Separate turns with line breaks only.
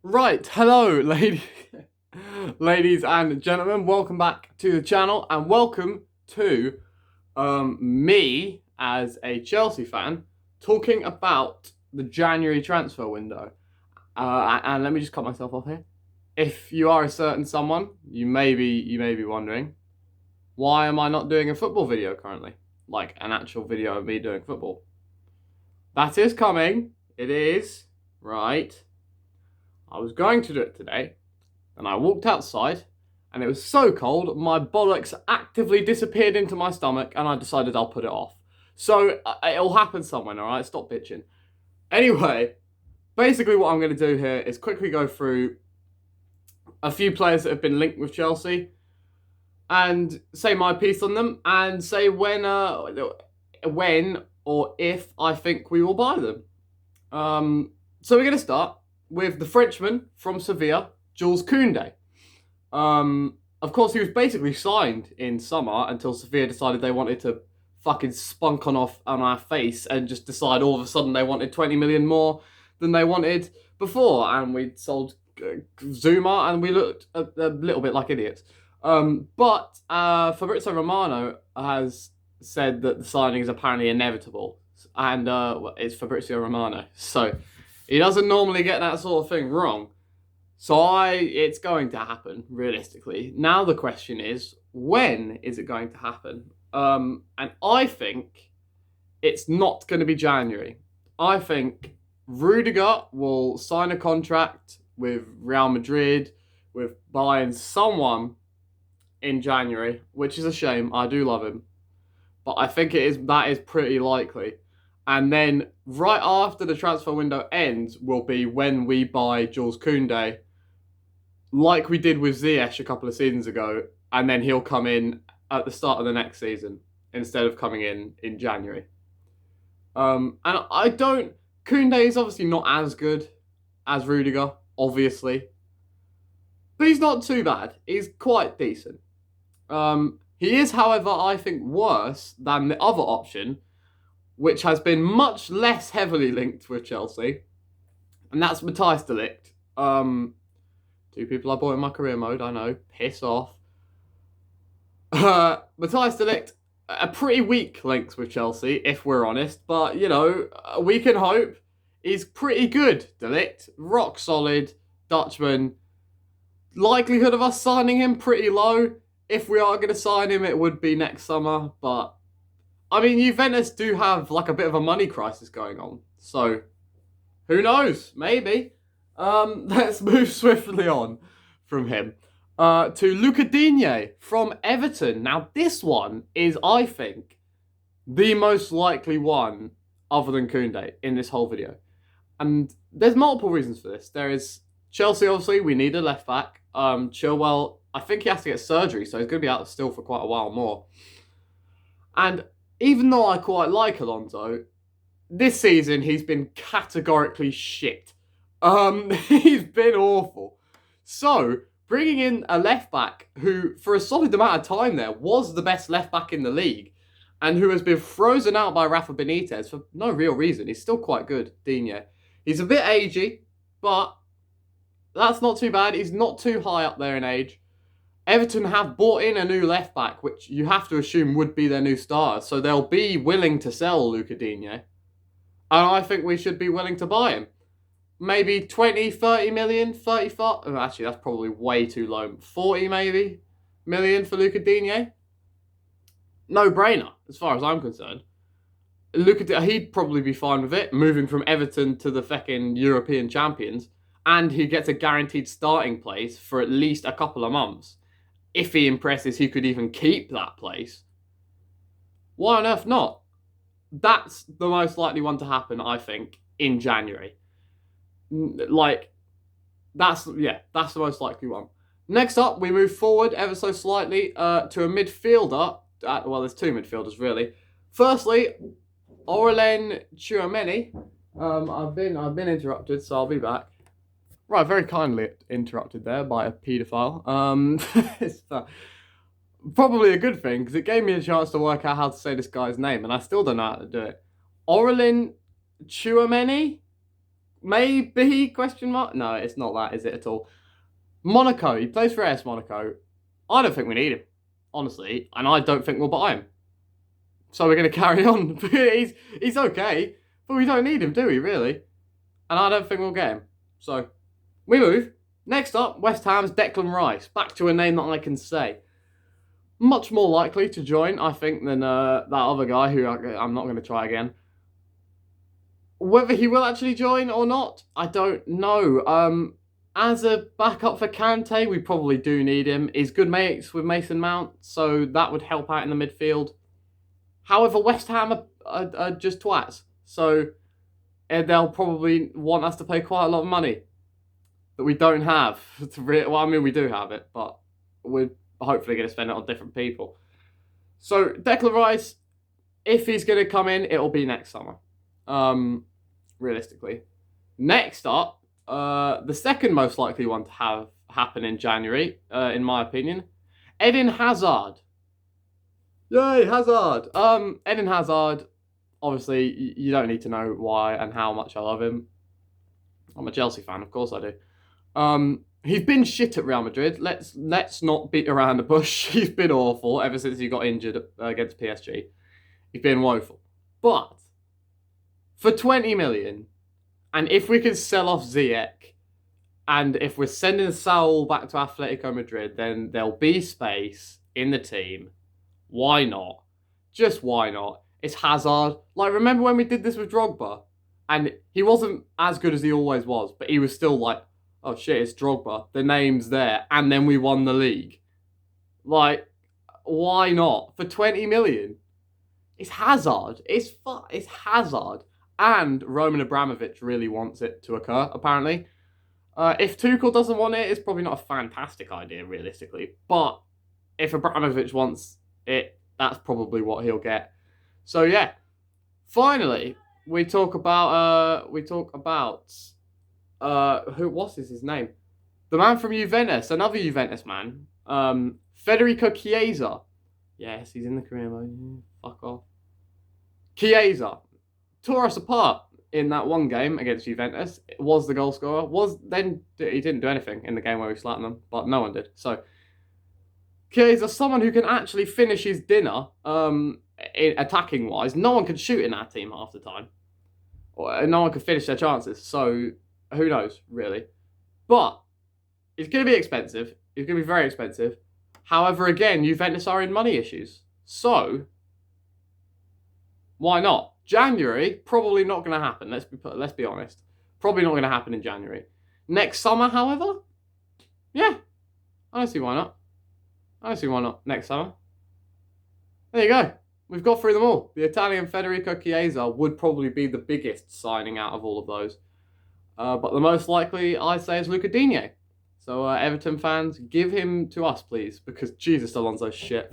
Right, hello, ladies and gentlemen. Welcome back to the channel, and welcome to me as a Chelsea fan talking about the January transfer window. And let me just cut myself off here. If you are a certain someone, you may be wondering, why am I not doing a football video currently, like an actual video of me doing football? That is coming. It is right. I was going to do it today, and I walked outside, and it was so cold, my bollocks actively disappeared into my stomach, and I decided I'll put it off. So, it'll happen somewhere, alright? Stop bitching. Anyway, basically what I'm going to do here is quickly go through a few players that have been linked with Chelsea, and say my piece on them, and say when or if I think we will buy them. So we're going to start with the Frenchman from Sevilla, Jules Koundé. Of course, he was basically signed in summer until Sevilla decided they wanted to fucking spunk on our face and just decide all of a sudden they wanted 20 million more than they wanted before, and we sold Zuma and we looked a little bit like idiots. But Fabrizio Romano has said that the signing is apparently inevitable, and it's Fabrizio Romano, so he doesn't normally get that sort of thing wrong. So it's going to happen, realistically. Now the question is, when is it going to happen? And I think it's not going to be January. I think Rudiger will sign a contract with Real Madrid, with Bayern, someone in January, which is a shame. I do love him. But I think that is pretty likely. And then right after the transfer window ends will be when we buy Jules Koundé, like we did with Ziyech a couple of seasons ago, and then he'll come in at the start of the next season instead of coming in January. And Koundé is obviously not as good as Rudiger, obviously, but he's not too bad. He's quite decent. He is, however, I think worse than the other option, which has been much less heavily linked with Chelsea, and that's Mateis Delict. Two people I bought in my career mode, I know, piss off. Mateis Delict, a pretty weak links with Chelsea, if we're honest, but, you know, we can hope. He's pretty good, Delict. Rock solid, Dutchman. Likelihood of us signing him pretty low. If we are going to sign him, it would be next summer, but I mean, Juventus do have like a bit of a money crisis going on, so who knows? Maybe. Let's move swiftly on from him to Luca Dinier from Everton. Now, this one is, I think, the most likely one other than Koundé in this whole video, and there's multiple reasons for this. There is Chelsea, obviously, we need a left back. Chilwell, I think he has to get surgery, so he's going to be out still for quite a while more. And even though I quite like Alonso, this season he's been categorically shit. He's been awful. So, bringing in a left back who, for a solid amount of time there, was the best left back in the league, and who has been frozen out by Rafa Benitez for no real reason. He's still quite good, Digne. He's a bit agey, but that's not too bad. He's not too high up there in age. Everton have bought in a new left back, which you have to assume would be their new starter. So they'll be willing to sell Luca Dinier. And I think we should be willing to buy him. Maybe 20, 30 million, 35. Oh, actually, that's probably way too low. 40 maybe million for Luca Dinier. No brainer, as far as I'm concerned. He'd probably be fine with it, moving from Everton to the fucking European champions. And he gets a guaranteed starting place for at least a couple of months. If he impresses, he could even keep that place. Why on earth not? That's the most likely one to happen, I think, in January. Like, that's the most likely one. Next up, we move forward ever so slightly to a midfielder. Well, there's two midfielders, really. Firstly, Aurelene Chuameni. I've been interrupted, so I'll be back. Right, very kindly interrupted there by a paedophile. It's probably a good thing, because it gave me a chance to work out how to say this guy's name, and I still don't know how to do it. Aurelene Chuameni? Maybe, question mark? No, it's not that, is it at all? Monaco, he plays for AS Monaco. I don't think we need him, honestly, and I don't think we'll buy him. So we're going to carry on. he's okay, but we don't need him, do we, really? And I don't think we'll get him. So, we move. Next up, West Ham's Declan Rice. Back to a name that I can say. Much more likely to join, I think, than that other guy who I'm not going to try again. Whether he will actually join or not, I don't know. As a backup for Kante, we probably do need him. He's good mates with Mason Mount, so that would help out in the midfield. However, West Ham are just twats, so they'll probably want us to pay quite a lot of money that we don't have. Well, I mean, we do have it, but we're hopefully going to spend it on different people. So, Declan Rice, if he's going to come in, it'll be next summer, realistically. Next up, the second most likely one to have happen in January, in my opinion, Eden Hazard. Yay, Hazard! Eden Hazard, obviously, you don't need to know why and how much I love him. I'm a Chelsea fan, of course I do. He's been shit at Real Madrid. Let's not beat around the bush. He's been awful ever since he got injured against PSG. He's been woeful. But for 20 million, and if we can sell off Ziyech, and if we're sending Saul back to Atletico Madrid, then there'll be space in the team. Why not? Just why not? It's Hazard. Like, remember when we did this with Drogba? And he wasn't as good as he always was, but he was still like, oh shit, it's Drogba. The name's there. And then we won the league. Like, why not? For 20 million. It's Hazard. It's Hazard. And Roman Abramovich really wants it to occur, apparently. If Tuchel doesn't want it, it's probably not a fantastic idea, realistically. But if Abramovich wants it, that's probably what he'll get. So yeah. Finally, we talk about what's his name? The man from Juventus, another Juventus man. Federico Chiesa. Yes, he's in the career mode. Fuck off. Chiesa tore us apart in that one game against Juventus. It was the goal scorer. He didn't do anything in the game where we slapped them, but no one did. So Chiesa, someone who can actually finish his dinner, attacking wise. No one can shoot in our team half the time. No one can finish their chances. So who knows, really? But it's going to be expensive. It's going to be very expensive. However, again, Juventus are in money issues. So why not? January, probably not going to happen. Let's be honest. Probably not going to happen in January. Next summer, however, yeah, I don't see why not. I don't see why not next summer. There you go. We've got through them all. The Italian Federico Chiesa would probably be the biggest signing out of all of those. But the most likely, I'd say, is Luca Dinier. So, Everton fans, give him to us, please, because Jesus, Alonso's shit.